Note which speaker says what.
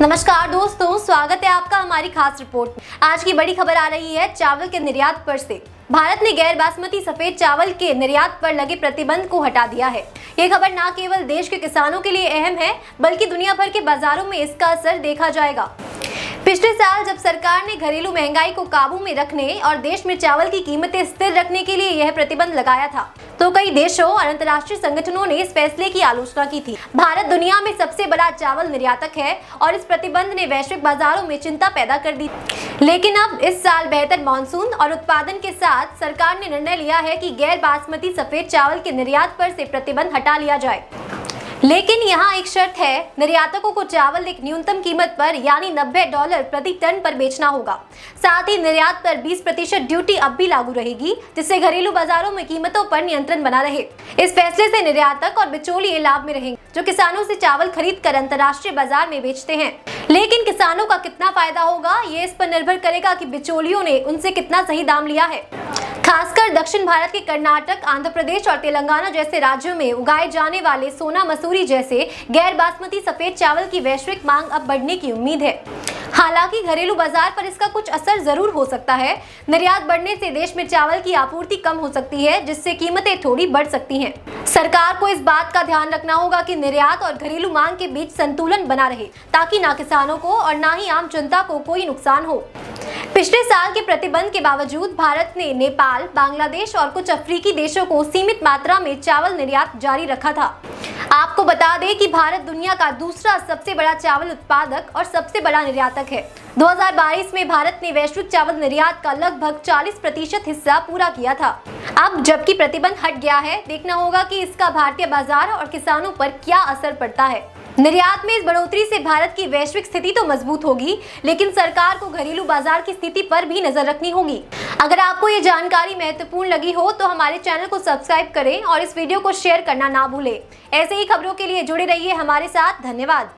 Speaker 1: नमस्कार दोस्तों, स्वागत है आपका हमारी खास रिपोर्ट। आज की बड़ी खबर आ रही है चावल के निर्यात पर से। भारत ने गैर बासमती सफेद चावल के निर्यात पर लगे प्रतिबंध को हटा दिया है। ये खबर न केवल देश के किसानों के लिए अहम है, बल्कि दुनिया भर के बाजारों में इसका असर देखा जाएगा। पिछले साल जब सरकार ने घरेलू महंगाई को काबू में रखने और देश में चावल की कीमतें स्थिर रखने के लिए यह प्रतिबंध लगाया था, तो कई देशों और अंतर्राष्ट्रीय संगठनों ने इस फैसले की आलोचना की थी। भारत दुनिया में सबसे बड़ा चावल निर्यातक है और इस प्रतिबंध ने वैश्विक बाजारों में चिंता पैदा कर दी। लेकिन अब इस साल बेहतर मानसून और उत्पादन के साथ सरकार ने निर्णय लिया है कि गैर बासमती सफेद चावल के निर्यात पर से प्रतिबंध हटा लिया जाए। लेकिन यहाँ एक शर्त है, निर्यातकों को चावल एक न्यूनतम कीमत पर यानी $90 प्रति टन पर बेचना होगा। साथ ही निर्यात पर 20% ड्यूटी अब भी लागू रहेगी, जिससे घरेलू बाजारों में कीमतों पर नियंत्रण बना रहे। इस फैसले से निर्यातक और बिचौलिए लाभ में रहेंगे, जो किसानों से चावल खरीद कर अंतर्राष्ट्रीय बाजार में बेचते हैं। लेकिन किसानों का कितना फायदा होगा, ये इस पर निर्भर करेगा कि बिचौलियों ने उनसे कितना सही दाम लिया है। खासकर दक्षिण भारत के कर्नाटक, आंध्र प्रदेश और तेलंगाना जैसे राज्यों में उगाए जाने वाले सोना मसूरी जैसे गैर बासमती सफेद चावल की वैश्विक मांग अब बढ़ने की उम्मीद है। हालांकि घरेलू बाजार पर इसका कुछ असर जरूर हो सकता है। निर्यात बढ़ने से देश में चावल की आपूर्ति कम हो सकती है, जिससे कीमतें थोड़ी बढ़ सकती हैं। सरकार को इस बात का ध्यान रखना होगा कि निर्यात और घरेलू मांग के बीच संतुलन बना रहे, ताकि ना किसानों को और ना ही आम जनता को कोई नुकसान हो। पिछले साल के प्रतिबंध के बावजूद भारत ने नेपाल, बांग्लादेश और कुछ अफ्रीकी देशों को सीमित मात्रा में चावल निर्यात जारी रखा था। आपको बता दें कि भारत दुनिया का दूसरा सबसे बड़ा चावल उत्पादक और सबसे बड़ा निर्यातक है। 2022 में भारत ने वैश्विक चावल निर्यात का लगभग 40% हिस्सा पूरा किया था। अब जबकि प्रतिबंध हट गया है, देखना होगा कि इसका भारतीय बाजार और किसानों पर क्या असर पड़ता है। निर्यात में इस बढ़ोतरी से भारत की वैश्विक स्थिति तो मजबूत होगी, लेकिन सरकार को घरेलू बाजार की स्थिति पर भी नजर रखनी होगी। अगर आपको ये जानकारी महत्वपूर्ण लगी हो तो हमारे चैनल को सब्सक्राइब करें और इस वीडियो को शेयर करना ना भूलें। ऐसे ही खबरों के लिए जुड़े रहिए हमारे साथ। धन्यवाद।